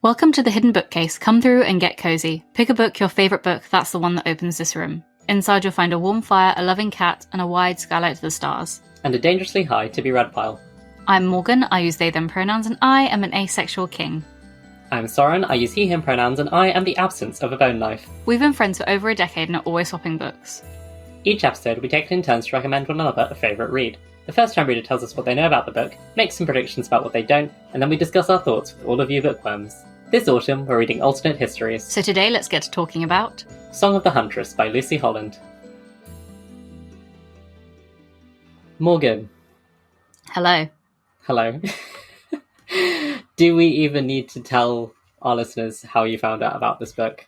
Welcome to the Hidden Bookcase. Come through and get cozy. Pick a book, your favourite book, that's the one that opens this room. Inside you'll find a warm fire, a loving cat, and a wide skylight to the stars. And a dangerously high to-be-read pile. I'm Morgan, I use they-them pronouns, and I am an asexual king. I'm Soren, I use he-him pronouns, and I am the absence of a bone knife. We've been friends for over a decade and are always swapping books. Each episode we take it in turns to recommend one another a favourite read. The first-time reader tells us what they know about the book, makes some predictions about what they don't, and then we discuss our thoughts with all of you bookworms. This autumn, we're reading Alternate Histories. So today, let's get to talking about Song of the Huntress by Lucy Holland. Morgan. Hello. Hello. Do we even need to tell our listeners how you found out about this book?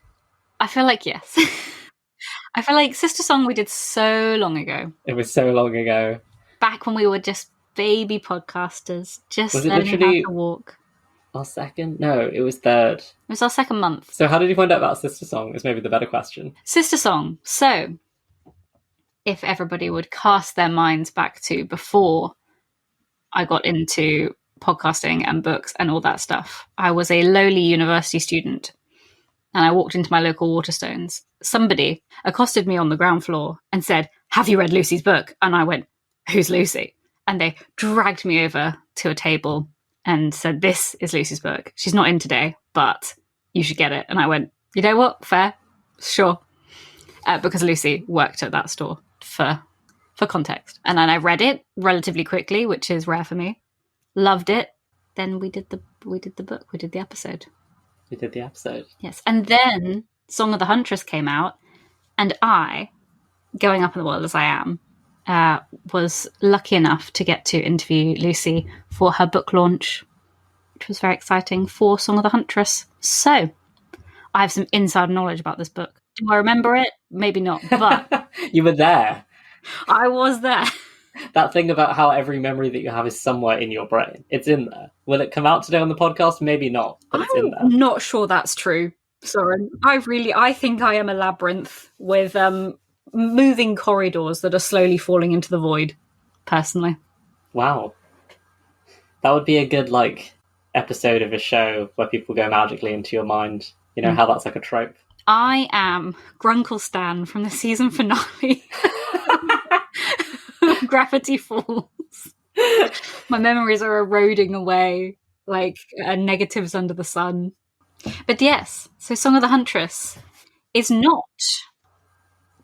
I feel like yes. I feel like Sistersong we did so long ago. It was so long ago. Back when we were just baby podcasters, just Was it learning literally how to walk. Our second? No, it was third. It was our second month. So how did you find out about Sistersong is maybe the better question. Sistersong. So, if everybody would cast their minds back to before I got into podcasting and books and all that stuff, I was a lowly university student and I walked into my local Waterstones. Somebody accosted me on the ground floor and said, "Have you read Lucy's book?" And I went, "Who's Lucy?" And they dragged me over to a table and said, "This is Lucy's book. She's not in today, but you should get it." And I went, "You know what? Fair. Sure." Because Lucy worked at that store for context. And then I read it relatively quickly, which is rare for me. Loved it. Then we did the book. We did the episode. We did the episode. Yes. And then Song of the Huntress came out, and I, going up in the world as I am, was lucky enough to get to interview Lucy for her book launch, which was very exciting, for Song of the Huntress. So, I have some inside knowledge about this book. Do I remember it? Maybe not, but... You were there. I was there. That thing about how every memory that you have is somewhere in your brain. It's in there. Will it come out today on the podcast? Maybe not, but it's in there. I'm not sure that's true, Soren. I think I am a labyrinth with moving corridors that are slowly falling into the void, personally. Wow. That would be a good, episode of a show where people go magically into your mind. You know, how that's like a trope. I am Grunkle Stan from the season finale. Gravity Falls. My memories are eroding away like negatives under the sun. But yes, so Song of the Huntress is not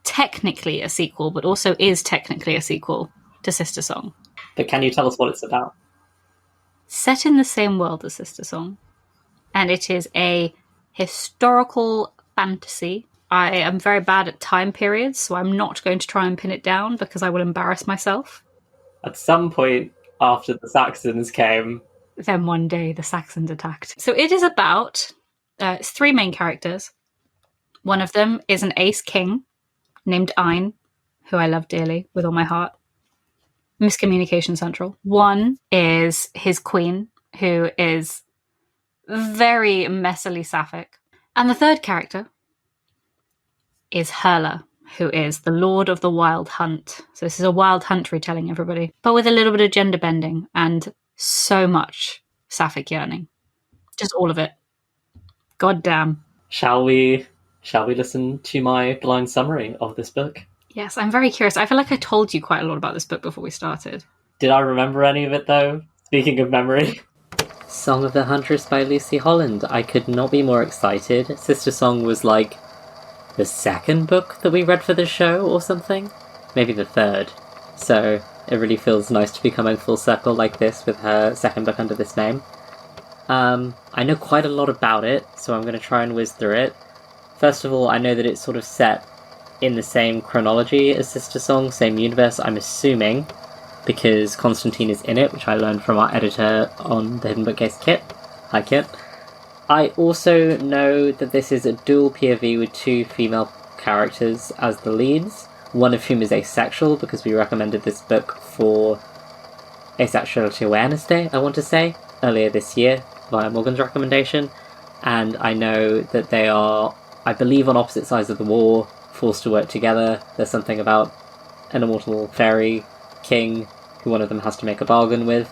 technically a sequel, but also is technically a sequel to Sistersong. But can you tell us what it's about? Set in the same world as Sistersong, and it is a historical fantasy. I am very bad at time periods, so I'm not going to try and pin it down because I will embarrass myself. At some point after the Saxons came... Then one day the Saxons attacked. So it is about... it's three main characters. One of them is an ace king named Ein, who I love dearly with all my heart. Miscommunication central. One is his queen, who is very messily sapphic. And the third character is Herla, who is the Lord of the Wild Hunt. So this is a wild hunt retelling, everybody. But with a little bit of gender bending and so much sapphic yearning. Just all of it. God damn. Shall we listen to my blind summary of this book? Yes, I'm very curious. I feel like I told you quite a lot about this book before we started. Did I remember any of it, though? Speaking of memory. Song of the Huntress by Lucy Holland. I could not be more excited. Sistersong was the second book that we read for the show or something? Maybe the third. So it really feels nice to be coming full circle like this with her second book under this name. I know quite a lot about it, so I'm going to try and whiz through it. First of all, I know that it's sort of set in the same chronology as Sistersong, same universe, I'm assuming, because Constantine is in it, which I learned from our editor on the Hidden Bookcase, Kit. Hi, Kit. I also know that this is a dual POV with two female characters as the leads, one of whom is asexual, because we recommended this book for Asexuality Awareness Day, I want to say, earlier this year, via Morgan's recommendation, and I know that they are, I believe, on opposite sides of the war, forced to work together. There's something about an immortal fairy king who one of them has to make a bargain with.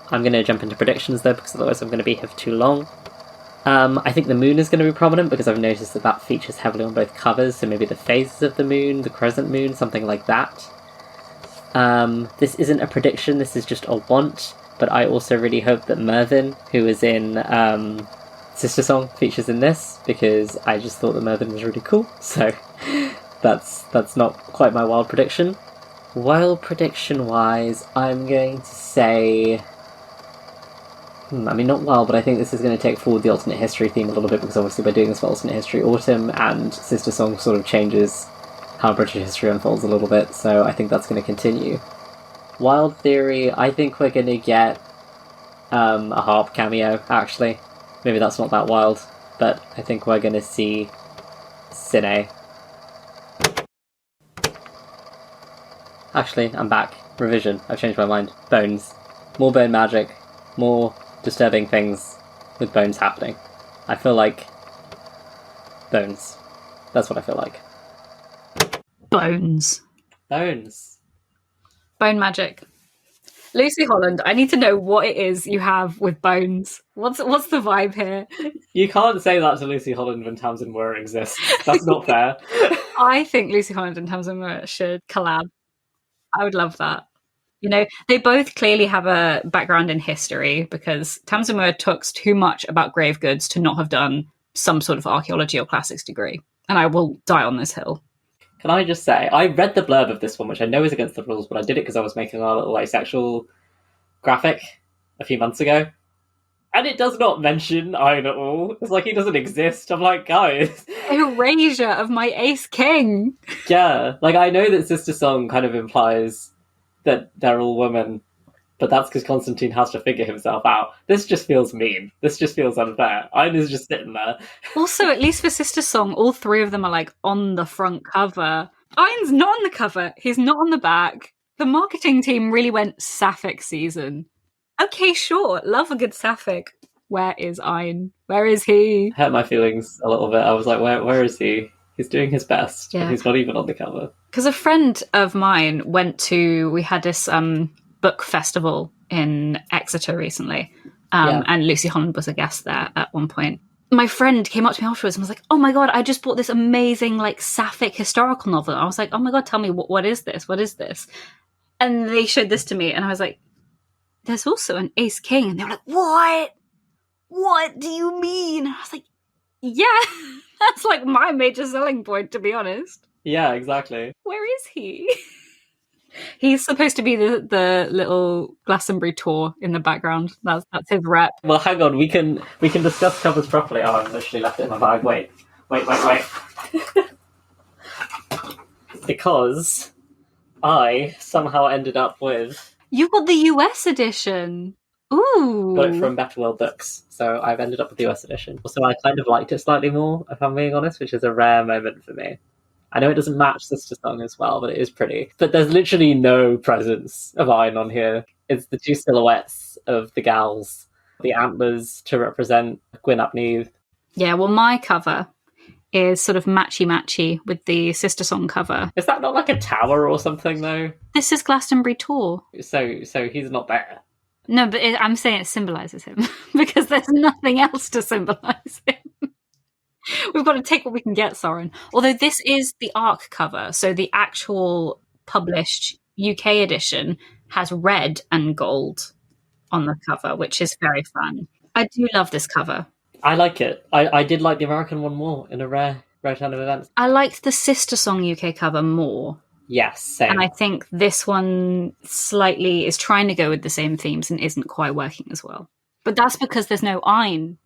I'm going to jump into predictions though, because otherwise I'm going to be here for too long. I think the moon is going to be prominent because I've noticed that features heavily on both covers, so maybe the phases of the moon, the crescent moon, something like that. This isn't a prediction, this is just a want, but I also really hope that Merlin, who is in Sistersong, features in this, because I just thought that Merlin was really cool, so that's not quite my wild prediction. Wild prediction-wise, I'm going to say... I mean, not wild, but I think this is going to take forward the alternate history theme a little bit, because obviously by doing this for alternate history Autumn, and Sistersong sort of changes how British history unfolds a little bit, so I think that's going to continue. Wild theory, I think we're going to get a harp cameo, actually. Maybe that's not that wild, but I think we're going to see Cine. Actually, I'm back. Revision. I've changed my mind. Bones. More bone magic. More disturbing things with bones happening. I feel like... bones. That's what I feel like. Bones. Bones. Bone magic. Lucy Holland, I need to know what it is you have with bones. What's the vibe here? You can't say that to Lucy Holland when Tamsin Moore exists. That's not fair. I think Lucy Holland and Tamsin Moore should collab. I would love that. You know, they both clearly have a background in history, because Tamsin Moore talks too much about grave goods to not have done some sort of archaeology or classics degree. And I will die on this hill. Can I just say, I read the blurb of this one, which I know is against the rules, but I did it because I was making a little asexual graphic a few months ago. And it does not mention Iron at all. It's like he doesn't exist. I'm like, guys. Erasure of my ace king. Yeah, like I know that Sistersong kind of implies that they're all women, but that's because Constantine has to figure himself out. This just feels mean. This just feels unfair. Iron is just sitting there. Also, at least for Sistersong, all three of them are like on the front cover. Iron's not on the cover. He's not on the back. The marketing team really went Sapphic season. Okay, sure. Love a good Sapphic. Where is Iron? Where is he? Hurt my feelings a little bit. I was like, where is he? He's doing his best. Yeah. And he's not even on the cover. Because a friend of mine we had this book festival in Exeter recently, and Lucy Holland was a guest there at one point. My friend came up to me afterwards and was like, oh my god, I just bought this amazing like Sapphic historical novel. I was like, oh my god, tell me, what is this? What is this? And they showed this to me and I was like, there's also an Ace King. And they were like, what? What do you mean? And I was like, yeah, that's like my major selling point, to be honest. Yeah, exactly. Where is he? He's supposed to be the little Glastonbury tour in the background. That's his rep. Well, hang on. We can discuss covers properly. Oh, I've literally left it in my bag. Wait. Because I somehow ended up with... You got the US edition. Ooh. Got it from Better World Books. So I've ended up with the US edition. Also, I kind of liked it slightly more, if I'm being honest, which is a rare moment for me. I know it doesn't match Sistersong as well, but it is pretty. But there's literally no presence of Iron on here. It's the two silhouettes of the gals, the antlers to represent Gwyn ap Nudd. Yeah, well, my cover is sort of matchy-matchy with the Sistersong cover. Is that not like a tower or something, though? This is Glastonbury Tour. So he's not there. No, but I'm saying it symbolises him, because there's nothing else to symbolise him. We've got to take what we can get, Soren. Although this is the ARC cover, so the actual published UK edition has red and gold on the cover, which is very fun. I do love this cover. I like it. I did like the American one more in a rare turn of events. I liked the Sistersong UK cover more. Yes, same. And I think this one slightly is trying to go with the same themes and isn't quite working as well. But that's because there's no Ein.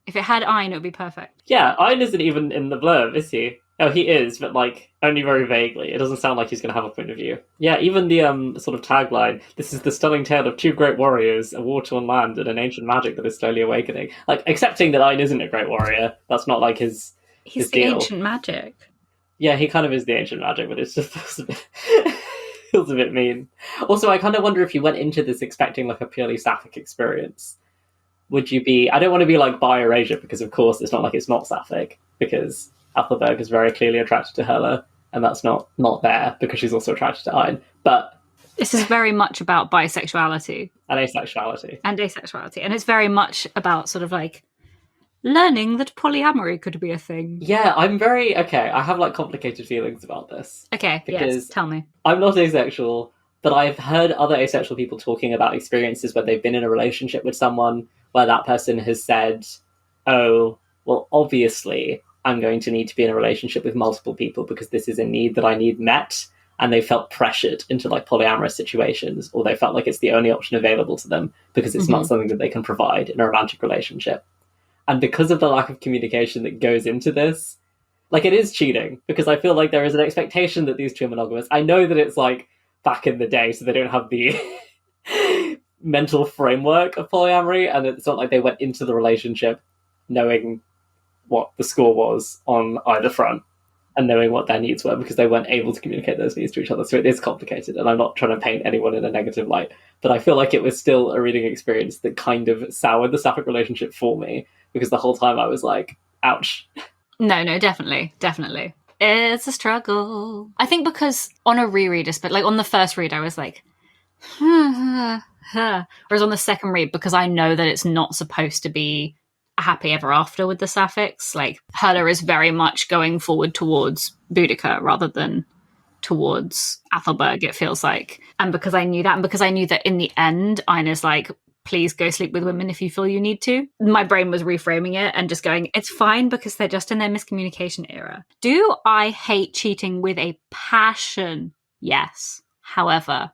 If it had Ein, it would be perfect. Yeah, Ein isn't even in the blurb, is he? Oh, he is, but like only very vaguely. It doesn't sound like he's going to have a point of view. Yeah, even the sort of tagline, this is the stunning tale of two great warriors, a war-torn land, and an ancient magic that is slowly awakening. Like, accepting that Ein isn't a great warrior, that's not like his He's the deal. Ancient magic. Yeah, he kind of is the ancient magic, but it's just feels a bit mean. Also, I kind of wonder if you went into this expecting like a purely sapphic experience. Would you be... I don't want to be like bi Erasure, because of course it's not like it's not sapphic, because Ethelberg is very clearly attracted to Hela, and that's not there, because she's also attracted to Ein. But this is very much about bisexuality. And asexuality. And asexuality. And it's very much about sort of like learning that polyamory could be a thing. Yeah, I'm very... Okay, I have, like, complicated feelings about this. Okay, Because yes, tell me. I'm not asexual, but I've heard other asexual people talking about experiences where they've been in a relationship with someone where that person has said, oh, well, obviously, I'm going to need to be in a relationship with multiple people because this is a need that I need met. And they felt pressured into, like, polyamorous situations, or they felt like it's the only option available to them because it's not something that they can provide in a romantic relationship. And because of the lack of communication that goes into this, like, it is cheating, because I feel like there is an expectation that these two are monogamous. I know that it's, like, back in the day, so they don't have the mental framework of polyamory, and it's not like they went into the relationship knowing what the score was on either front and knowing what their needs were, because they weren't able to communicate those needs to each other. So it is complicated, and I'm not trying to paint anyone in a negative light, but I feel like it was still a reading experience that kind of soured the sapphic relationship for me, because the whole time I was like, ouch. No, definitely. It's a struggle. I think because on a reread, but like on the first read, I was like, whereas on the second read, because I know that it's not supposed to be a happy ever after with the sapphics, like Herla is very much going forward towards Boudica rather than towards Athelberg, it feels like. And because I knew that, and because I knew that in the end, Ina's like, please go sleep with women if you feel you need to. My brain was reframing it and just going, it's fine because they're just in their miscommunication era. Do I hate cheating with a passion? Yes. However,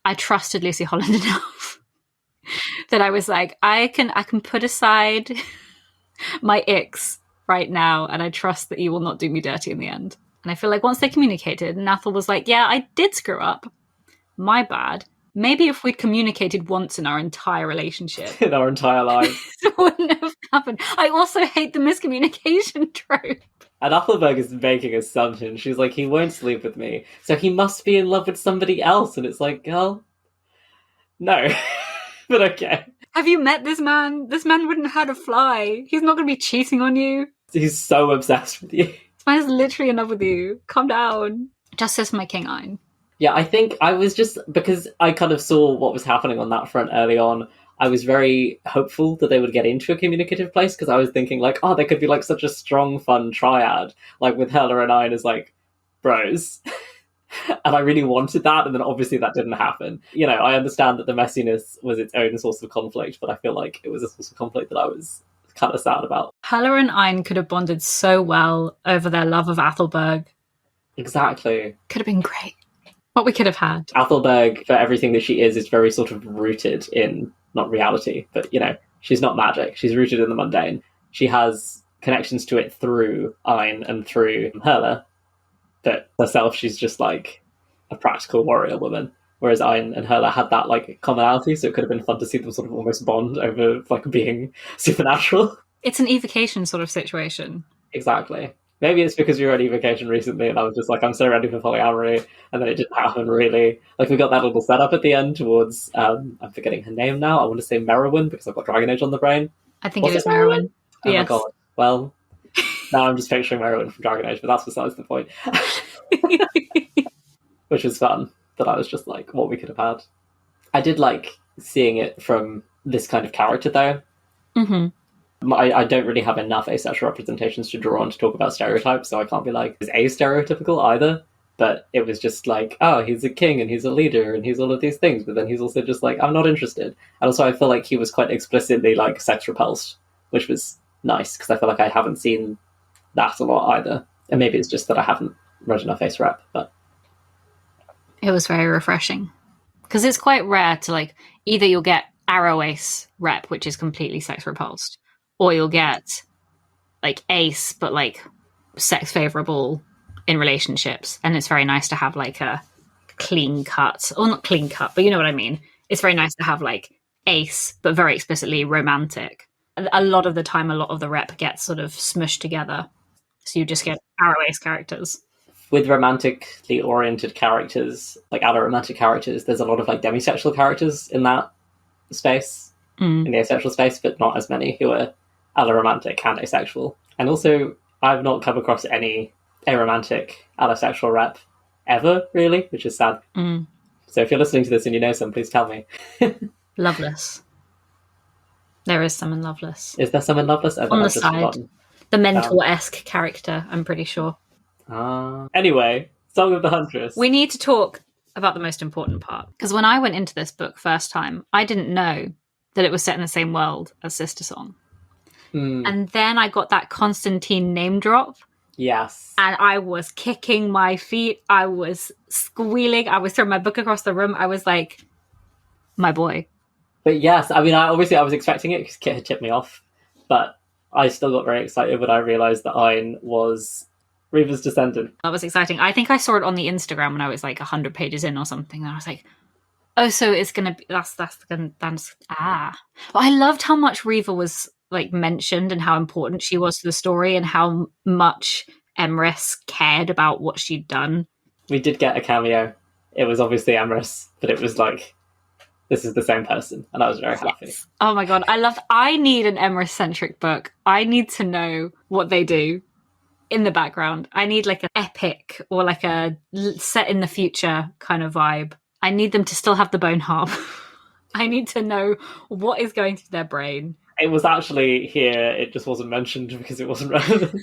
I trusted Lucy Holland enough that I was like, I can put aside my icks right now, and I trust that you will not do me dirty in the end. And I feel like once they communicated, and Athel was like, yeah, I did screw up. My bad. Maybe if we'd communicated once in our entire relationship. In our entire lives. It wouldn't have happened. I also hate the miscommunication trope. And Athelberg is making assumptions. She's like, he won't sleep with me, so he must be in love with somebody else. And it's like, girl, no. But okay. Have you met this man? This man wouldn't hurt a fly. He's not going to be cheating on you. He's so obsessed with you. This man is literally in love with you. Calm down. Justice for my king, Ein. Yeah, I think I was just, because I kind of saw what was happening on that front early on, I was very hopeful that they would get into a communicative place, because I was thinking, like, oh, they could be, like, such a strong, fun triad, like, with Herla and Ein as, like, bros. And I really wanted that, and then obviously that didn't happen. You know, I understand that the messiness was its own source of conflict, but I feel like it was a source of conflict that I was kind of sad about. Herla and Ein could have bonded so well over their love of Athelberg. Exactly. Could have been great. What we could have had. Athelberg, for everything that she is very sort of rooted in, not reality, but, you know, she's not magic. She's rooted in the mundane. She has connections to it through Ein and through Herla, but herself, she's just, like, a practical warrior woman. Whereas Ein and Herla had that, like, commonality, so it could have been fun to see them sort of almost bond over, like, being supernatural. It's an evocation sort of situation. Exactly. Maybe it's because we were at Evocation recently and I was just like, I'm so ready for polyamory, and then it didn't happen, really. Like, we got that little setup at the end towards, I'm forgetting her name now, I want to say Merowyn, because I've got Dragon Age on the brain. I think it is Merowyn. Oh yes. my god. Well, now I'm just picturing Merowyn from Dragon Age, but that's besides the point. Which was fun, but I was just like, what we could have had. I did like seeing it from this kind of character, though. Mm-hmm. I don't really have enough asexual representations to draw on to talk about stereotypes, so I can't be like, it's astereotypical either, but it was just like, oh, he's a king and he's a leader and he's all of these things, but then he's also just like, I'm not interested. And also I feel like he was quite explicitly like sex repulsed, which was nice, because I feel like I haven't seen that a lot either. And maybe it's just that I haven't read enough ace rep, but... It was very refreshing. Because it's quite rare to, like, either you'll get arrow ace rep, which is completely sex repulsed, or you'll get, like, ace, but, like, sex favorable in relationships. And it's very nice to have, like, a clean cut, or not clean cut, but you know what I mean. It's very nice to have, like, ace, but very explicitly romantic. A lot of the time, a lot of the rep gets sort of smushed together. So you just get arrow ace characters. With romantically oriented characters, like romantic characters, there's a lot of, like, demisexual characters in that space, in the asexual space, but not as many who are alloromantic and asexual. And also, I've not come across any aromantic allosexual rep ever, really, which is sad. So if you're listening to this and you know some, please tell me. Loveless. There is some in Loveless. Is there some in Loveless? On the side. The mentor-esque character, I'm pretty sure. Anyway, Song of the Huntress. We need to talk about the most important part. Because when I went into this book first time, I didn't know that it was set in the same world as Sistersong. And then I got that Constantine name drop. Yes. And I was kicking my feet. I was squealing. I was throwing my book across the room. I was like, my boy. But yes, I mean, I was expecting it because Kit had tipped me off. But I still got very excited when I realised that Ein was Reaver's descendant. That was exciting. I think I saw it on the Instagram when I was like 100 pages in or something. And I was like, oh, so it's going to be... That's But I loved how much Reaver was like mentioned and how important she was to the story and how much Emrys cared about what she'd done. We did get a cameo. It was obviously Emrys, but it was like, this is the same person, and I was very happy. Oh my god, I need an Emrys-centric book. I need to know what they do in the background. I need like an epic or like a set in the future kind of vibe. I need them to still have the bone harp. I need to know what is going through their brain. It was actually here, it just wasn't mentioned because it wasn't relevant.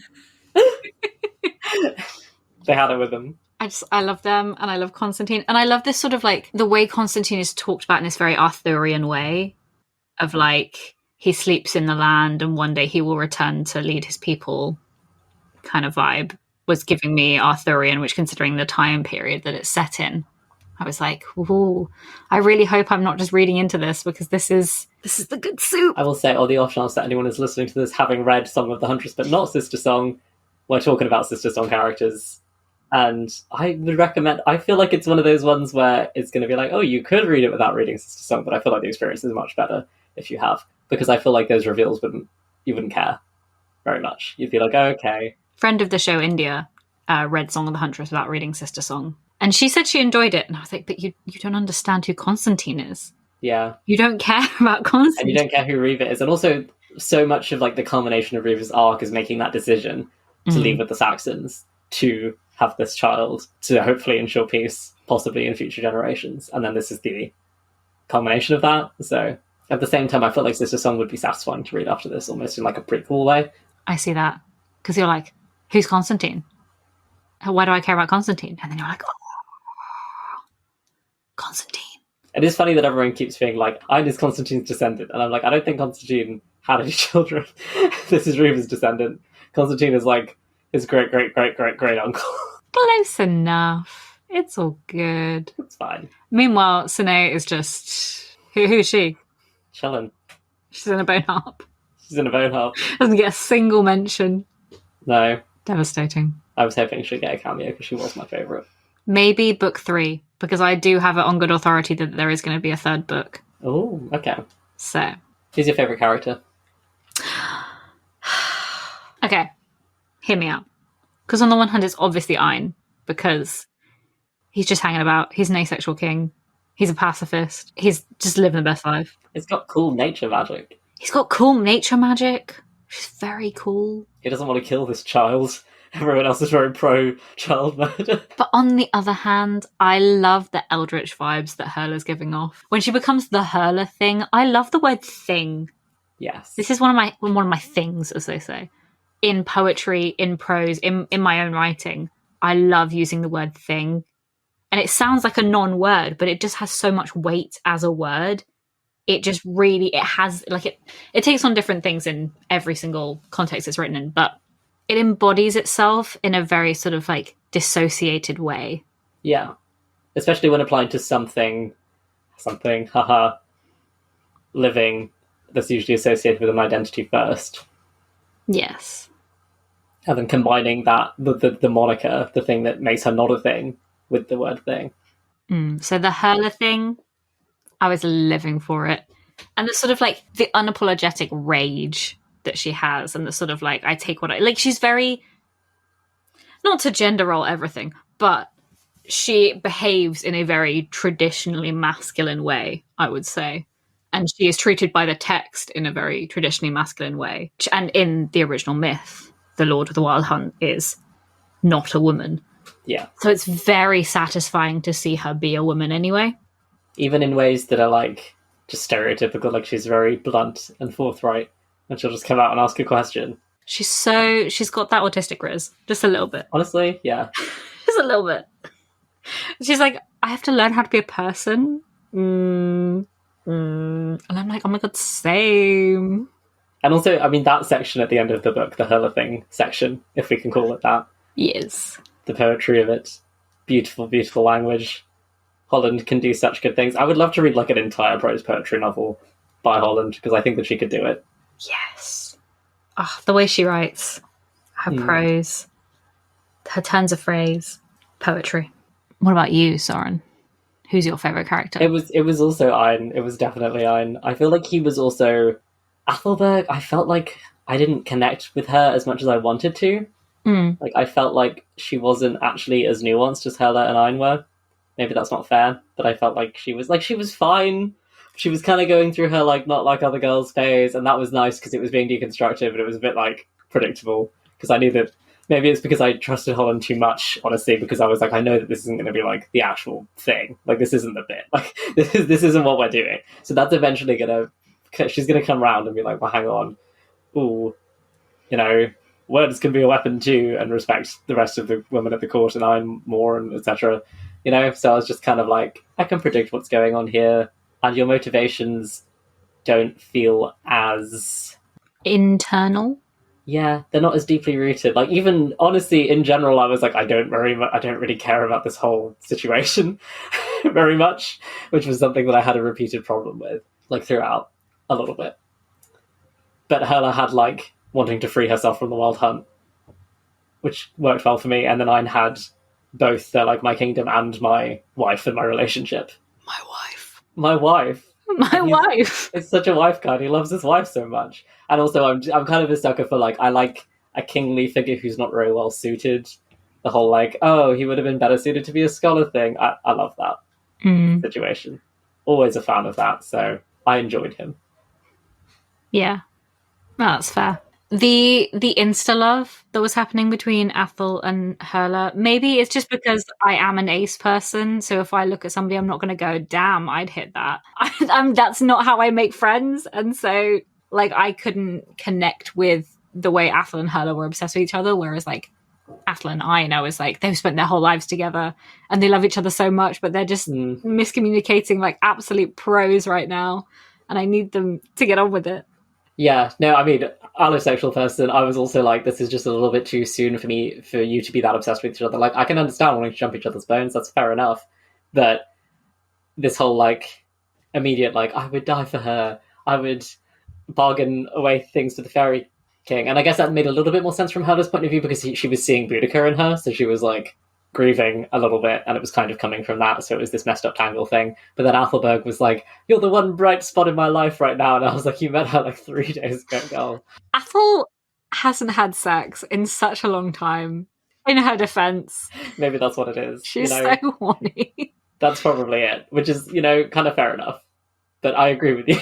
They had it with them. I love them, and I love Constantine, and I love this sort of like the way Constantine is talked about in this very Arthurian way of like he sleeps in the land and one day he will return to lead his people kind of vibe was giving me Arthurian, which considering the time period that it's set in, I was like, ooh, I really hope I'm not just reading into this because this is the good soup. I will say, on the off chance that anyone is listening to this having read Song of the Huntress but not Sistersong, we're talking about Sistersong characters. And I would recommend, I feel like it's one of those ones where it's going to be like, oh, you could read it without reading Sistersong, but I feel like the experience is much better if you have. Because I feel like those reveals you wouldn't care very much. You'd be like, oh, okay. Friend of the show, India, read Song of the Huntress without reading Sistersong. And she said she enjoyed it. And I was like, but you don't understand who Constantine is. Yeah. You don't care about Constantine. And you don't care who Reaver is. And also, so much of like the culmination of Reaver's arc is making that decision to leave with the Saxons to have this child to hopefully ensure peace, possibly in future generations. And then this is the culmination of that. So at the same time, I feel like Sistersong would be satisfying to read after this, almost in like a prequel way. I see that. Because you're like, who's Constantine? Why do I care about Constantine? And then you're like, oh, Constantine. It is funny that everyone keeps being like, I'm his Constantine's descendant. And I'm like, I don't think Constantine had any children. This is Reaver's descendant. Constantine is like his great uncle. Close enough. It's all good. It's fine. Meanwhile, Sine is just... Who's she? Chilling. She's in a bone harp. She's in a bone harp. Doesn't get a single mention. No. Devastating. I was hoping she'd get a cameo because she was my favourite. Maybe book 3, because I do have it on good authority that there is going to be a third book. Oh, okay. So. Who's your favourite character? Okay. Hear me out. Because on the one hand, it's obviously Ein, because he's just hanging about. He's an asexual king. He's a pacifist. He's just living the best life. He's got cool nature magic. He's got cool nature magic. She's very cool. He doesn't want to kill this child. Everyone else is very pro-child murder. But on the other hand, I love the eldritch vibes that Hurler's giving off. When she becomes the Hurler thing, I love the word thing. Yes. This is one of my things, as they say. In poetry, in prose, in my own writing, I love using the word thing. And it sounds like a non-word, but it just has so much weight as a word. It just really, it has, like, it takes on different things in every single context it's written in, but it embodies itself in a very sort of, like, dissociated way. Yeah. Especially when applied to something, living, that's usually associated with an identity first. Yes. And then combining that, the moniker, the thing that makes her not a thing, with the word thing. So the Hurler thing, I was living for it. And the sort of like the unapologetic rage that she has, and the sort of like, I take what I like. She's very, not to gender role everything, but she behaves in a very traditionally masculine way, I would say. And she is treated by the text in a very traditionally masculine way. And in the original myth, the Lord of the Wild Hunt is not a woman. Yeah. So it's very satisfying to see her be a woman anyway. Even in ways that are like just stereotypical, like she's very blunt and forthright, and she'll just come out and ask a question. She's got that autistic riz, just a little bit. Honestly, yeah. Just a little bit. She's like, I have to learn how to be a person. And I'm like, oh my god, same. And also, I mean, that section at the end of the book, the Hurler thing section, if we can call it that. Yes. The poetry of it. Beautiful, beautiful language. Holland can do such good things. I would love to read like an entire prose poetry novel by Holland, because I think that she could do it. Yes. Oh, the way she writes. Her prose. Her turns of phrase. Poetry. What about you, Soren? Who's your favourite character? It was also Ein. It was definitely Ein. I feel like he was also... Athelberg, I felt like I didn't connect with her as much as I wanted to. Like, I felt like she wasn't actually as nuanced as Hela and Ein were. Maybe that's not fair, but I felt like she was fine. She was kind of going through her, like, not like other girls phase, and that was nice because it was being deconstructive, but it was a bit, like, predictable. Because I knew that... Maybe it's because I trusted Holland too much, honestly, because I was like, I know that this isn't going to be, like, the actual thing. Like, this isn't the bit. Like, this isn't what we're doing. So that's eventually going to... She's going to come around and be like, well, hang on. Ooh, you know, words can be a weapon too, and respect the rest of the women at the court and I'm more, and etc. You know, so I was just kind of like, I can predict what's going on here, and your motivations don't feel as... internal? Yeah, they're not as deeply rooted. Like, even, honestly, in general, I was like, I don't really care about this whole situation very much, which was something that I had a repeated problem with, like, throughout. A little bit. But Hela had, like, wanting to free herself from the Wild Hunt, which worked well for me, and then I had both the, like, my kingdom and my wife in my relationship. My wife. My wife. My wife. It's such a wife card. He loves his wife so much. And also, I'm kind of a sucker for, like, I like a kingly figure who's not very well suited. The whole, like, oh, he would have been better suited to be a scholar thing. I love that situation. Always a fan of that, so I enjoyed him. Yeah, that's fair. The insta love that was happening between Athel and Hela, maybe it's just because I am an ace person, so if I look at somebody, I'm not going to go, damn, I'd hit that. That's not how I make friends, and so like I couldn't connect with the way Athel and Hela were obsessed with each other, whereas like Athel and I was like, they've spent their whole lives together and they love each other so much, but they're just miscommunicating like absolute pros right now, and I need them to get on with it. Yeah, no, I mean, I'm a sexual person. I was also like, this is just a little bit too soon for you to be that obsessed with each other. Like, I can understand wanting to jump each other's bones, that's fair enough. But this whole, like, immediate, like, I would die for her, I would bargain away things to the fairy king. And I guess that made a little bit more sense from Hela's point of view, because she was seeing Boudica in her, so she was, like, grieving a little bit, and it was kind of coming from that, so it was this messed up tangle thing. But then Athelberg was like, you're the one bright spot in my life right now, and I was like, you met her like 3 days ago, girl. Athel hasn't had sex in such a long time, in her defense. Maybe that's what it is. She's so horny. That's probably it, which is, kind of fair enough. But I agree with you.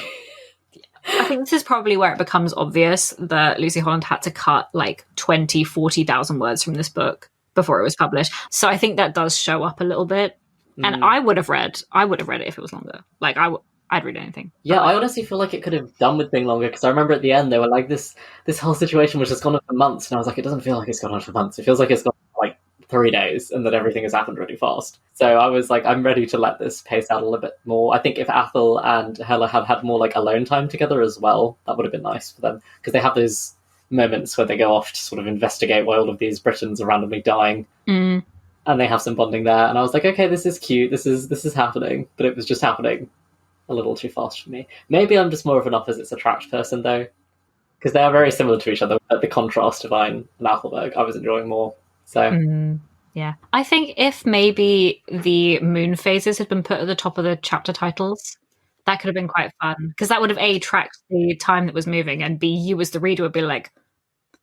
I think this is probably where it becomes obvious that Lucy Holland had to cut like 20, 40,000 words from this book before it was published. So I think that does show up a little bit. And I would have read it if it was longer. Like, I'd read anything. Yeah, I honestly feel like it could have done with being longer, because I remember at the end they were like, this whole situation was just gone on for months, and I was like, it doesn't feel like it's gone on for months. It feels like it's gone for like 3 days, and that everything has happened really fast. So I was like, I'm ready to let this pace out a little bit more. I think if Athel and Hela had had more like alone time together as well, that would have been nice for them, because they have those moments where they go off to sort of investigate why all of these Britons are randomly dying, and they have some bonding there, and I was like, okay, this is cute, this is happening, but it was just happening a little too fast for me. Maybe I'm just more of an opposites attract person though, because they are very similar to each other, but the contrast of Ein and Athelberg I was enjoying more. So yeah, I think if maybe the moon phases had been put at the top of the chapter titles, that could have been quite fun, because that would have A, tracked the time that was moving, and B, you as the reader would be like,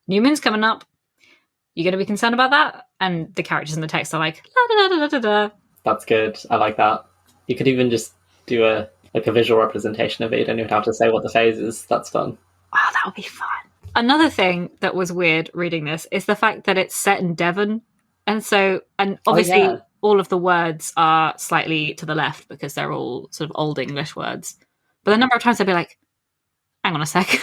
new moon's coming up, you going to be concerned about that? And the characters in the text are like, la da da da da da. That's good. I like that. You could even just do a visual representation of it. You don't even have to say what the phase is. That's fun. Oh, that would be fun. Another thing that was weird reading this is the fact that it's set in Devon. And obviously all of the words are slightly to the left because they're all sort of Old English words. But the number of times I'd be like, hang on a sec.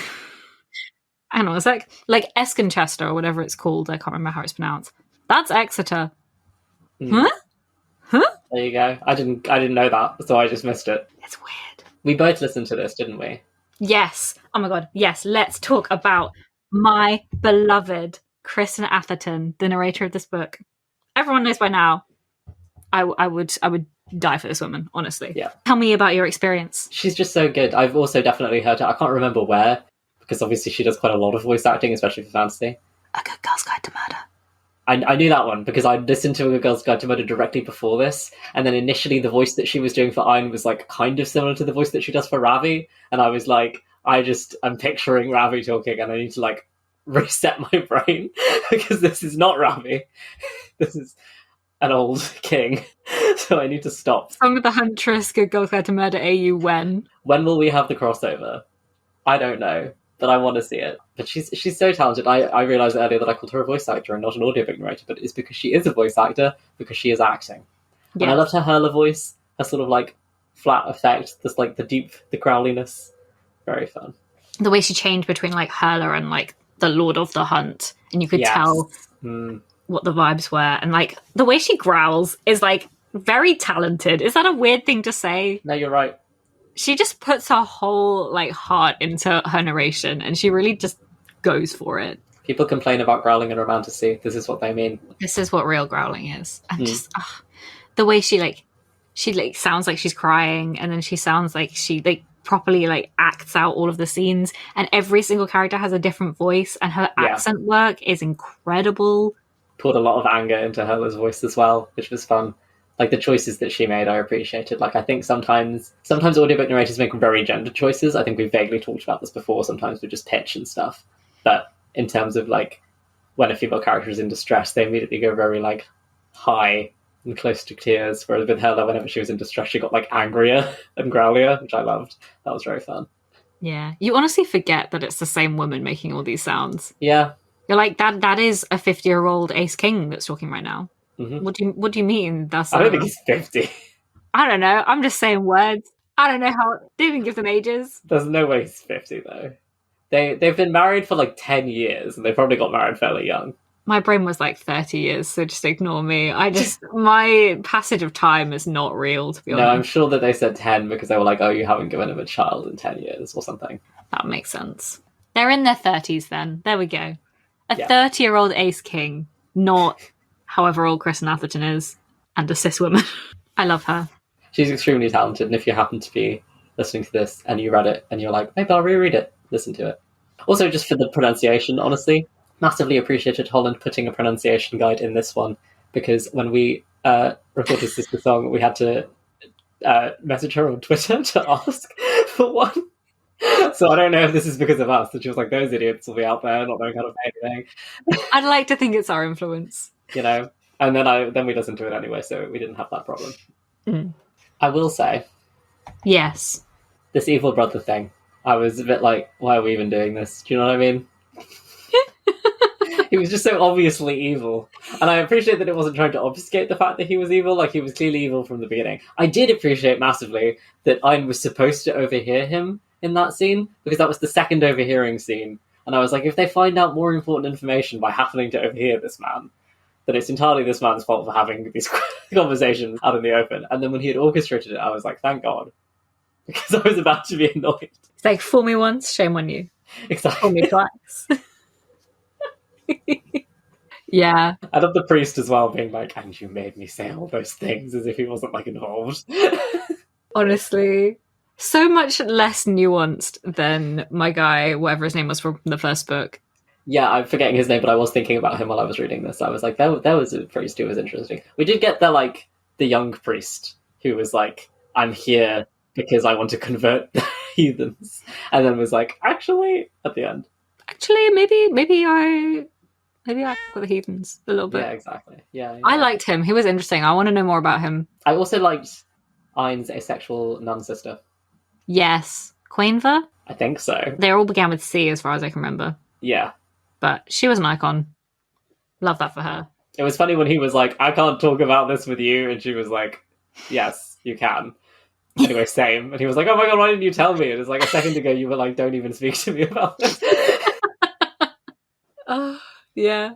Hang on a sec. Like Esconchester or whatever it's called. I can't remember how it's pronounced. That's Exeter. Huh? There you go. I didn't know that, so I just missed it. It's weird. We both listened to this, didn't we? Yes. Oh my god. Yes. Let's talk about my beloved Kristen Atherton, the narrator of this book. Everyone knows by now. I would die for this woman, honestly. Yeah. Tell me about your experience. She's just so good. I've also definitely heard her. I can't remember where, because obviously she does quite a lot of voice acting, especially for fantasy. A Good Girl's Guide to Murder. I knew that one because I listened to A Good Girl's Guide to Murder directly before this, and then initially the voice that she was doing for Ayn was like kind of similar to the voice that she does for Ravi, and I was like, I'm picturing Ravi talking, and I need to like reset my brain because this is not Ravi. This is an old king, so I need to stop. Song of the Huntress, Good Girl's Guide to Murder AU when? When will we have the crossover? I don't know, but I want to see it. But she's so talented. I realised earlier that I called her a voice actor and not an audiobook narrator, but it's because she is a voice actor, because she is acting. Yeah. And I loved her hurler voice, her sort of like flat effect, this like the deep, the growliness. Very fun. The way she changed between like hurler and like the Lord of the Hunt, and you could tell what the vibes were, and like the way she growls is like very talented. Is that a weird thing to say? No, you're right. She just puts her whole like heart into her narration, and she really just goes for it. People complain about growling and romantasy. This is what they mean. This is what real growling is. And just the way she sounds like she's crying, and then she sounds like she like properly like acts out all of the scenes, and every single character has a different voice, and her accent work is incredible. Poured a lot of anger into Hela's voice as well, which was fun. Like the choices that she made, I appreciated. Like I think sometimes audiobook narrators make very gendered choices. I think we've vaguely talked about this before. Sometimes with just pitch and stuff. But in terms of like when a female character is in distress, they immediately go very like high and close to tears. Whereas with Hela, whenever she was in distress, she got like angrier and growlier, which I loved. That was very fun. Yeah. You honestly forget that it's the same woman making all these sounds. Yeah. You're like, that is a 50-year-old Ace King that's talking right now. Mm-hmm. What do you mean? I don't think he's 50. I don't know. I'm just saying words. I don't know how. They didn't give them ages. There's no way he's 50 though. They've been married for like 10 years, and they probably got married fairly young. My brain was like 30 years, so just ignore me. My passage of time is not real, to be honest. No, I'm sure that they said 10 because they were like, oh, you haven't given him a child in 10 years or something. That makes sense. They're in their 30s then. There we go. A 30-year-old Ace King, not however old Kristen Atherton is, and a cis woman. I love her. She's extremely talented, and if you happen to be listening to this and you read it and you're like, maybe I'll reread it, listen to it. Also, just for the pronunciation, honestly, massively appreciated Holland putting a pronunciation guide in this one, because when we recorded Sistersong, we had to message her on Twitter to ask for one. So I don't know if this is because of us, that she was like, those idiots will be out there not knowing how to pay anything. I'd like to think it's our influence. You know? And then we listened to it anyway, so we didn't have that problem. Mm. I will say... Yes. This evil brother thing. I was a bit like, why are we even doing this? Do you know what I mean? He was just so obviously evil. And I appreciate that it wasn't trying to obfuscate the fact that he was evil. Like, he was clearly evil from the beginning. I did appreciate massively that Ayn was supposed to overhear him in that scene, because that was the second overhearing scene. And I was like, if they find out more important information by happening to overhear this man, then it's entirely this man's fault for having these conversations out in the open. And then when he had orchestrated it, I was like, thank God. Because I was about to be annoyed. It's like, fool me once, shame on you. Exactly. Fool me twice. Yeah. I love the priest as well being like, and you made me say all those things, as if he wasn't like involved. Honestly. So much less nuanced than my guy, whatever his name was from the first book. Yeah, I'm forgetting his name, but I was thinking about him while I was reading this. I was like, there was a priest who was interesting. We did get the young priest who was like, I'm here because I want to convert the heathens. And then was like, actually, at the end. Actually, maybe I with the heathens a little bit. Yeah, exactly. Yeah. I liked him. He was interesting. I want to know more about him. I also liked Ain's asexual nun sister. Yes. Quainver? I think so. They all began with C as far as I can remember. Yeah. But she was an icon. Love that for her. It was funny when he was like, I can't talk about this with you. And she was like, yes, you can. Anyway, same. And he was like, oh my god, why didn't you tell me? And it's like, a second ago you were like, don't even speak to me about this. Yeah.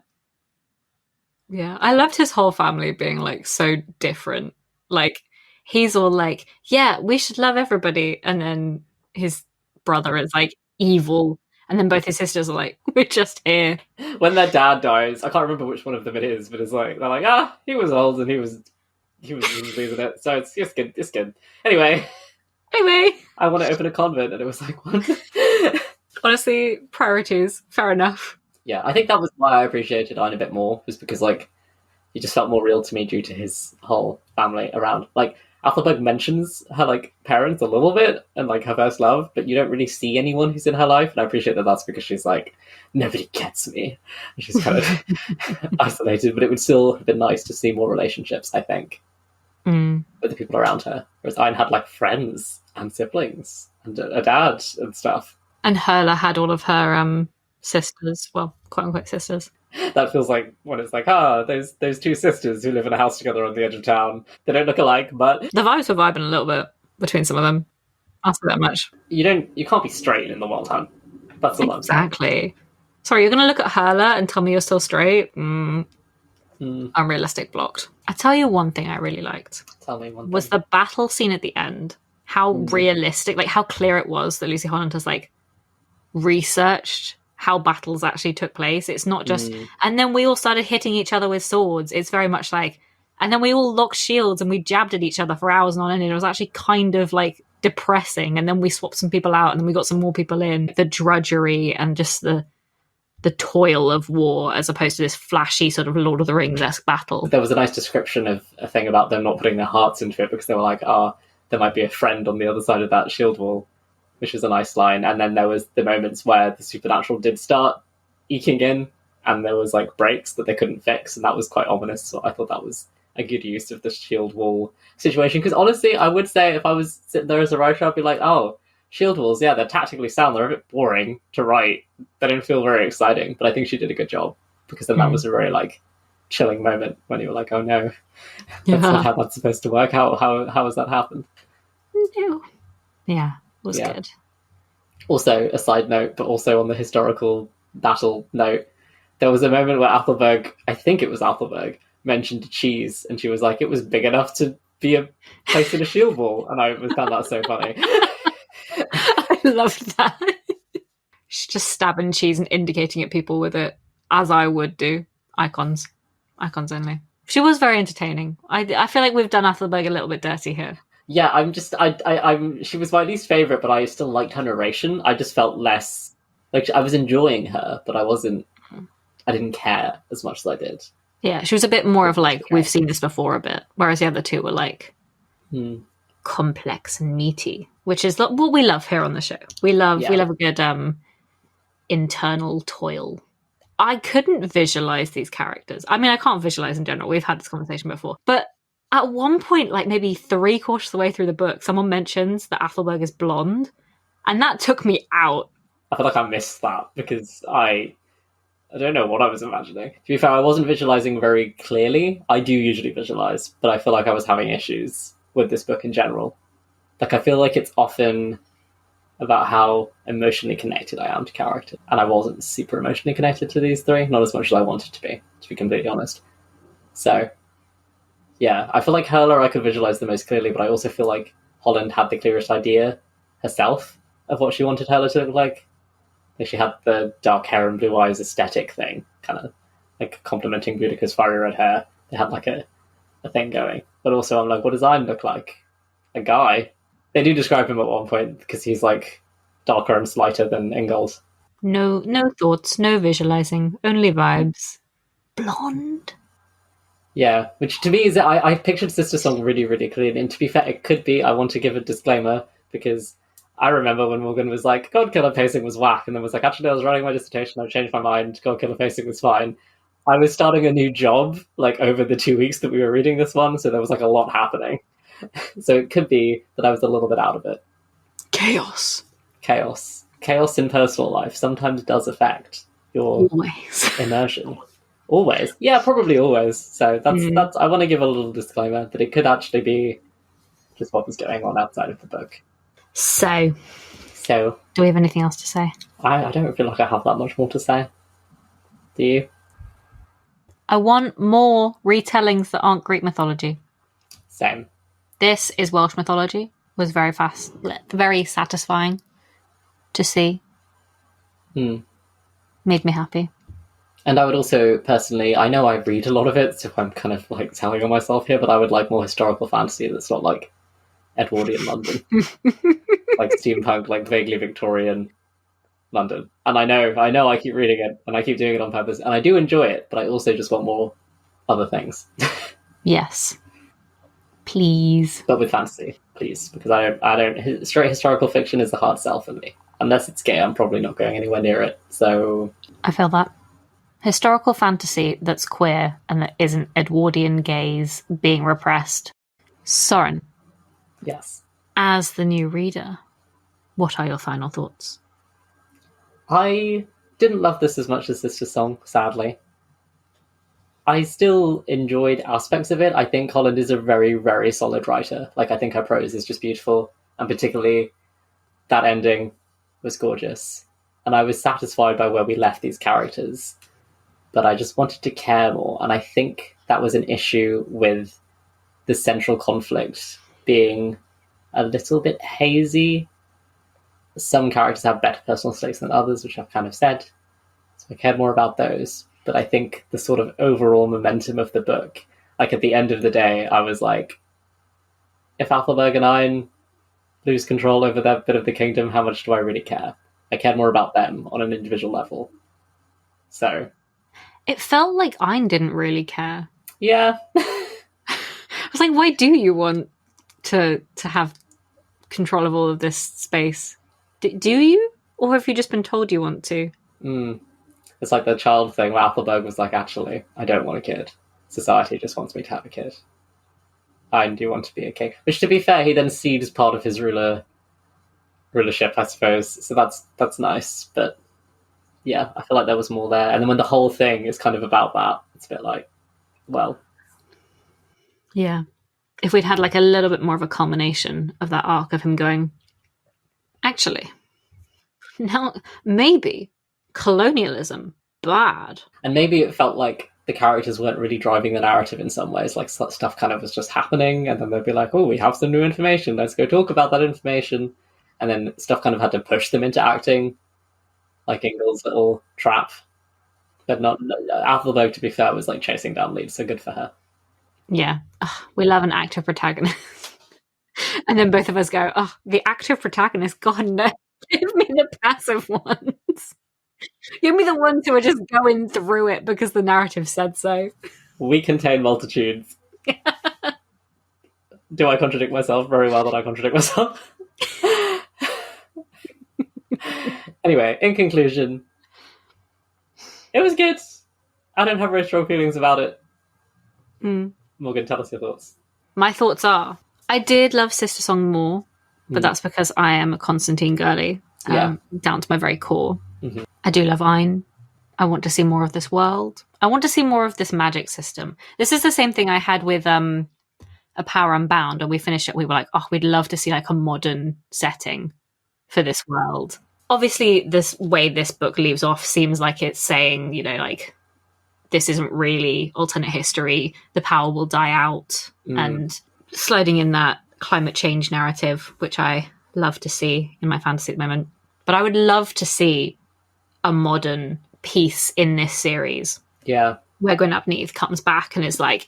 Yeah. I loved his whole family being like so different. Like, he's all like, yeah, we should love everybody. And then his brother is like evil. And then both his sisters are like, we're just here. When their dad dies, I can't remember which one of them it is, but it's like, they're like, he was old and he was losing it. So it's good. It's good. Anyway, I want to open a convent, and it was like, what? Honestly, priorities. Fair enough. Yeah, I think that was why I appreciated Ein a bit more, was because like he just felt more real to me due to his whole family around. Like, Athelberg mentions her like parents a little bit and like her first love, but you don't really see anyone who's in her life, and I appreciate that that's because she's like, nobody gets me. And she's kind of isolated, but it would still have been nice to see more relationships, I think, with the people around her. Whereas Ein had like friends and siblings and a dad and stuff. And Herla had all of her sisters, well, quote unquote sisters. That feels like when it's like, those two sisters who live in a house together on the edge of town. They don't look alike, but the vibes were vibing a little bit between some of them. I'll say that much. You can't be straight in the Wild Hunt. That's all I'm saying. Exactly. Sorry, you're going to look at Herla and tell me you're still straight? Unrealistic, blocked. I tell you one thing I really liked. Tell me one thing. Was the battle scene at the end. How realistic, like how clear it was that Lucy Holland has like researched how battles actually took place. It's not just, and then we all started hitting each other with swords. It's very much like, and then we all locked shields and we jabbed at each other for hours on end. It was actually kind of like depressing. And then we swapped some people out and then we got some more people in. The drudgery and just the toil of war, as opposed to this flashy sort of Lord of the Rings-esque battle. There was a nice description of a thing about them not putting their hearts into it because they were like, there might be a friend on the other side of that shield wall, which was a nice line. And then there was the moments where the supernatural did start eking in, and there was like breaks that they couldn't fix, and that was quite ominous. So I thought that was a good use of the shield wall situation. Because honestly, I would say if I was sitting there as a writer, I'd be like, shield walls, yeah, they're tactically sound. They're a bit boring to write. They don't feel very exciting. But I think she did a good job, because then that was a very like chilling moment when you were like, oh no, that's not how that's supposed to work. How has that happened? No. Yeah. Was good. Also, a side note, but also on the historical battle note, there was a moment where Athelberg, I think it was Athelberg, mentioned cheese, and she was like, it was big enough to be a place in a shield wall, and I found that so funny. I loved that. She's just stabbing cheese and indicating at people with it, as I would do. Icons only. She was very entertaining. I feel like we've done Athelberg a little bit dirty here. Yeah, she was my least favourite, but I still liked her narration. I just felt less, like, I was enjoying her, but I didn't care as much as I did. Yeah, she was a bit more of like, we've seen this before a bit, whereas the other two were like complex and meaty, which is what we love here on the show. We love a good internal toil. I couldn't visualise these characters. I mean, I can't visualise in general. We've had this conversation before, but at one point, like maybe 3/4 of the way through the book, someone mentions that Athelberg is blonde, and that took me out. I feel like I missed that because I don't know what I was imagining. To be fair, I wasn't visualizing very clearly. I do usually visualize, but I feel like I was having issues with this book in general. Like, I feel like it's often about how emotionally connected I am to characters, and I wasn't super emotionally connected to these three, not as much as I wanted to be completely honest. So yeah, I feel like Herla I could visualize the most clearly, but I also feel like Holland had the clearest idea herself of what she wanted Herla to look like. Like, she had the dark hair and blue eyes aesthetic thing, kind of like complementing Boudica's fiery red hair. They had like a thing going. But also I'm like, what does Ein look like? A guy. They do describe him at one point because he's like darker and slighter than Ingold. No thoughts, no visualizing, only vibes. Blonde. Yeah, which to me is, I pictured Sistersong really, really clearly. And to be fair, it could be, I want to give a disclaimer, because I remember when Morgan was like, Godkiller pacing was whack, and then was like, actually, I was writing my dissertation, I changed my mind, Godkiller pacing was fine. I was starting a new job, like, over the 2 weeks that we were reading this one, so there was, like, a lot happening. So it could be that I was a little bit out of it. Chaos in personal life sometimes does affect your immersion. Always. Yeah, probably always. So that's I want to give a little disclaimer that it could actually be just what was going on outside of the book. So, So, do we have anything else to say? I don't feel like I have that much more to say. Do you? I want more retellings that aren't Greek mythology. Same. This is Welsh mythology. Was very satisfying to see. Made me happy. And I would also, personally, I know I read a lot of it, so I'm kind of like telling on myself here, but I would like more historical fantasy that's not like Edwardian London. Like steampunk, like vaguely Victorian London. And I know I keep reading it, and I keep doing it on purpose, and I do enjoy it, but I also just want more other things. Yes. Please. But with fantasy, please, because I don't. Straight historical fiction is the hard sell for me. Unless it's gay, I'm probably not going anywhere near it. So I feel that. Historical fantasy that's queer and that isn't Edwardian gays being repressed. Soren. Yes. As the new reader, what are your final thoughts? I didn't love this as much as Sistersong, sadly. I still enjoyed aspects of it. I think Holland is a very, very solid writer. Like, I think her prose is just beautiful, and particularly that ending was gorgeous. And I was satisfied by where we left these characters, but I just wanted to care more. And I think that was an issue with the central conflict being a little bit hazy. Some characters have better personal stakes than others, which I've kind of said, so I cared more about those. But I think the sort of overall momentum of the book, like at the end of the day, I was like, if Athelberg and Ein lose control over that bit of the kingdom, how much do I really care? I cared more about them on an individual level. So it felt like Ein didn't really care. Yeah. I was like, why do you want to have control of all of this space? Do you? Or have you just been told you want to? It's like the child thing where Athelberg was like, actually, I don't want a kid. Society just wants me to have a kid. I do want to be a king. Which, to be fair, he then cedes part of his rulership, I suppose. So that's nice. But yeah, I feel like there was more there. And then when the whole thing is kind of about that, it's a bit like, well. Yeah. If we'd had like a little bit more of a culmination of that arc of him going, actually, now maybe colonialism, bad. And maybe it felt like the characters weren't really driving the narrative in some ways. Like stuff kind of was just happening, and then they'd be like, oh, we have some new information. Let's go talk about that information. And then stuff kind of had to push them into acting, like Ingol's little trap. But not Athelberg, to be fair, was like chasing down leads, so good for her. Yeah. Ugh, we love an active protagonist. And then both of us go, oh, the active protagonist, God, no. Give me the passive ones. Give me the ones who are just going through it because the narrative said so. We contain multitudes. Do I contradict myself? Very well that I contradict myself. Anyway, in conclusion, it was good. I don't have very strong feelings about it. Morgan, tell us your thoughts. My thoughts are, I did love Sistersong more, but that's because I am a Constantine girly, down to my very core. Mm-hmm. I do love Ein. I want to see more of this world. I want to see more of this magic system. This is the same thing I had with A Power Unbound, and we finished it. We were like, oh, we'd love to see like a modern setting for this world. Obviously, this way this book leaves off seems like it's saying, you know, like, this isn't really alternate history. The power will die out, and sliding in that climate change narrative, which I love to see in my fantasy at the moment. But I would love to see a modern piece in this series. Yeah. Where Gwyn Neath comes back and is like,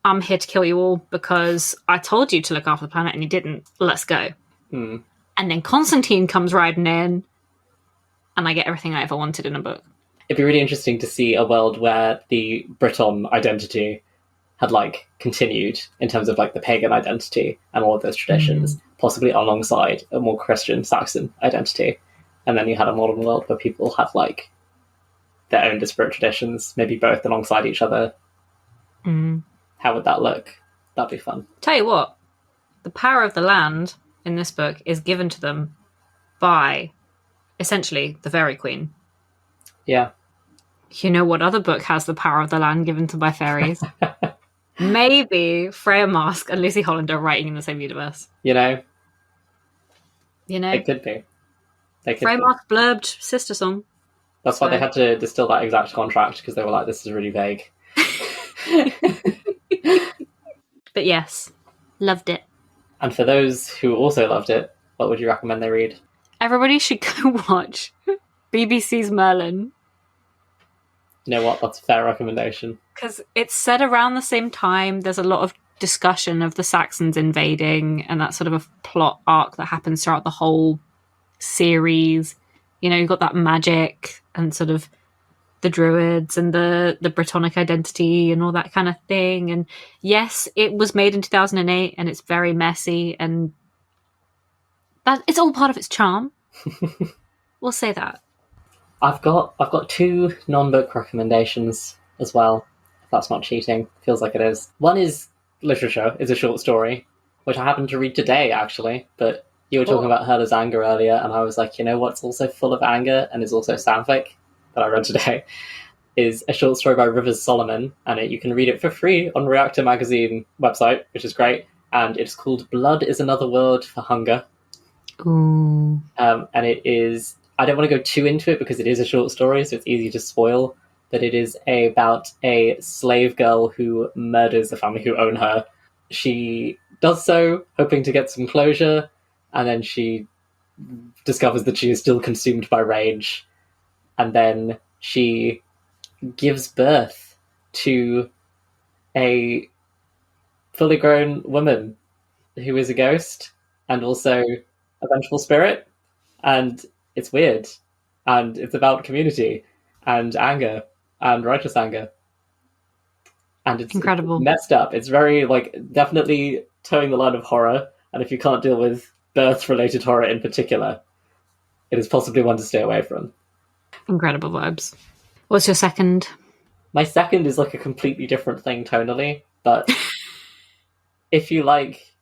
I'm here to kill you all because I told you to look after the planet and you didn't. Let's go. And then Constantine comes riding in and I get everything I ever wanted in a book. It'd be really interesting to see a world where the Briton identity had like continued in terms of like the pagan identity and all of those traditions, possibly alongside a more Christian Saxon identity. And then you had a modern world where people had like their own disparate traditions, maybe both alongside each other. How would that look? That'd be fun. Tell you what, the power of the land in this book is given to them by essentially the Fairy Queen. Yeah. You know what other book has the power of the land given to by fairies? Maybe Freya Marske and Lucy Holland are writing in the same universe. You know? You know? It could be. Freya Marske blurbed Sistersong. That's why they had to distill that exact contract, because they were like, this is really vague. But yes, loved it. And for those who also loved it, what would you recommend they read? Everybody should go watch BBC's Merlin. You know what? That's a fair recommendation. Because it's set around the same time. There's a lot of discussion of the Saxons invading, and that's sort of a plot arc that happens throughout the whole series. You know, you've got that magic and sort of the druids and the Brittonic identity and all that kind of thing. And yes, it was made in 2008 and it's very messy, and that it's all part of its charm. We'll say that. I've got 2 non-book recommendations as well. If that's not cheating, feels like it is. One is literature. It's a short story, which I happened to read today, actually. But you were talking about Herla's anger earlier, and I was like, you know what's also full of anger and is also sapphic that I read today is a short story by Rivers Solomon, and you can read it for free on Reactor Magazine website, which is great. And it's called Blood is Another Word for Hunger. Ooh. And it is, I don't want to go too into it because it is a short story, so it's easy to spoil, but it is about a slave girl who murders the family who own her. She does so hoping to get some closure, and then she discovers that she is still consumed by rage, and then she gives birth to a fully grown woman who is a ghost and also a vengeful spirit, and it's weird, and it's about community and anger and righteous anger, and it's incredible. Messed up. It's very, like, definitely towing the line of horror, and if you can't deal with birth-related horror in particular, it is possibly one to stay away from. Incredible vibes. What's your second? My second is like a completely different thing tonally, but if you like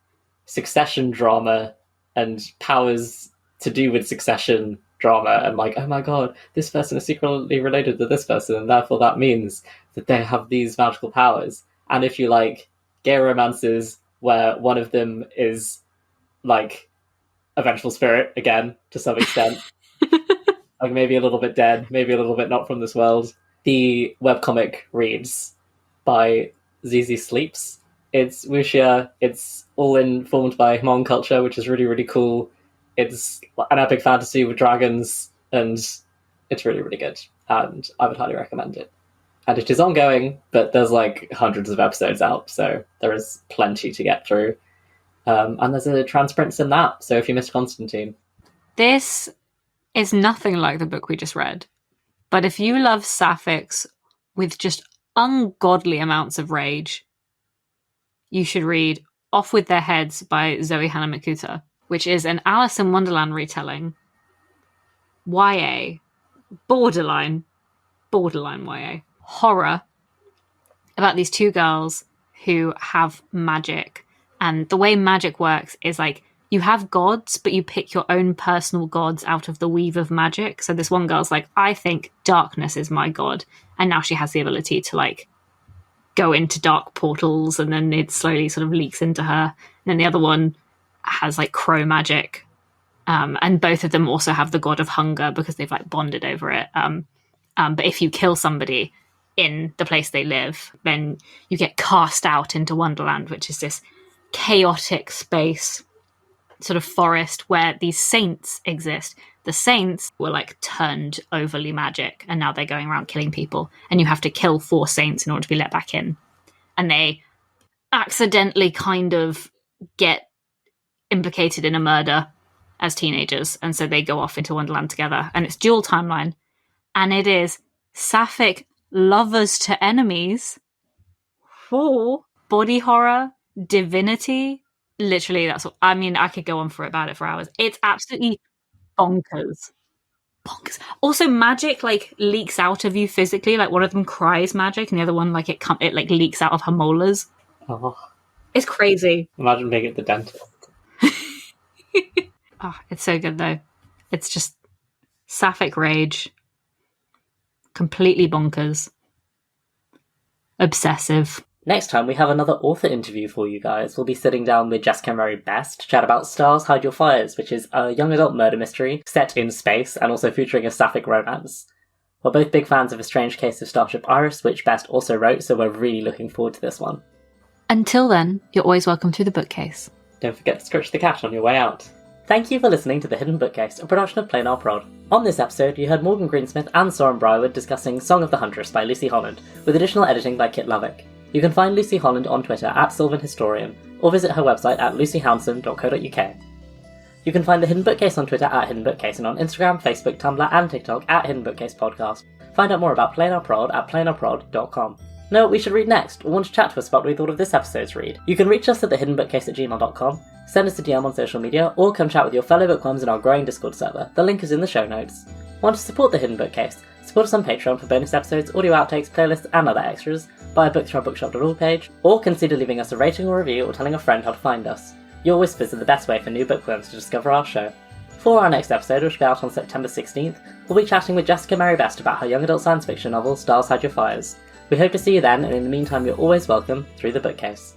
succession drama and powers to do with succession drama, and like, oh my god, this person is secretly related to this person, and therefore that means that they have these magical powers. And if you like gay romances where one of them is like a vengeful spirit, again, to some extent, like maybe a little bit dead, maybe a little bit not from this world, the webcomic reads by ZZ Sleeps. It's wuxia, it's all informed by Hmong culture, which is really, really cool. It's an epic fantasy with dragons, and it's really, really good. And I would highly recommend it. And it is ongoing, but there's like hundreds of episodes out, so there is plenty to get through. And there's a Transcripts in that, so if you missed Constantine. This is nothing like the book we just read. But if you love sapphics with just ungodly amounts of rage, you should read Off With Their Heads by Zoe Hana Mikuta, which is an Alice in Wonderland retelling. YA. Borderline YA. Horror. About these 2 girls who have magic. And the way magic works is like, you have gods, but you pick your own personal gods out of the weave of magic. So this one girl's like, I think darkness is my god. And now she has the ability to like go into dark portals, and then it slowly sort of leaks into her. And then the other one has like crow magic. And both of them also have the god of hunger because they've like bonded over it. But if you kill somebody in the place they live, then you get cast out into Wonderland, which is this chaotic space, sort of forest where these saints exist. The saints were like turned overly magic, and now they're going around killing people, and you have to kill 4 saints in order to be let back in. And they accidentally kind of get implicated in a murder as teenagers, and so they go off into Wonderland together, and it's dual timeline, and it is sapphic lovers to enemies for body horror, divinity. Literally, that's what I mean. I could go on about it for hours. It's absolutely bonkers. Also, magic like leaks out of you physically. Like one of them cries magic, and the other one like it like leaks out of her molars. Oh, it's crazy. Imagine being at the dentist. Oh, it's so good though. It's just sapphic rage, completely bonkers, obsessive. Next time, we have another author interview for you guys. We'll be sitting down with Jessica Mary Best to chat about Stars Hide Your Fires, which is a young adult murder mystery set in space and also featuring a sapphic romance. We're both big fans of A Strange Case of Starship Iris, which Best also wrote, so we're really looking forward to this one. Until then, you're always welcome to the bookcase. Don't forget to scratch the cat on your way out. Thank you for listening to The Hidden Bookcase, a production of Planar Prod. On this episode, you heard Morgan Greensmith and Soren Brywood discussing Song of the Huntress by Lucy Holland, with additional editing by Kit Lovick. You can find Lucy Holland on Twitter at @SylvanHistorian, or visit her website at lucyhounson.co.uk. You can find The Hidden Bookcase on Twitter at Hidden Bookcase and on Instagram, Facebook, Tumblr, and TikTok at Hidden Bookcase Podcast. Find out more about Planar Prod at planarprod.com. Know what we should read next, or want to chat to us about what we thought of this episode's read? You can reach us at thehiddenbookcase@gmail.com, send us a DM on social media, or come chat with your fellow bookworms in our growing Discord server. The link is in the show notes. Want to support The Hidden Bookcase? Support us on Patreon for bonus episodes, audio outtakes, playlists, and other extras. Buy a book through our bookshop.org page, or consider leaving us a rating or review or telling a friend how to find us. Your whispers are the best way for new bookworms to discover our show. For our next episode, which will be out on September 16th, we'll be chatting with Jessica Mary Best about her young adult science fiction novel, Stars Hide Your Fires. We hope to see you then, and in the meantime, you're always welcome through the bookcase.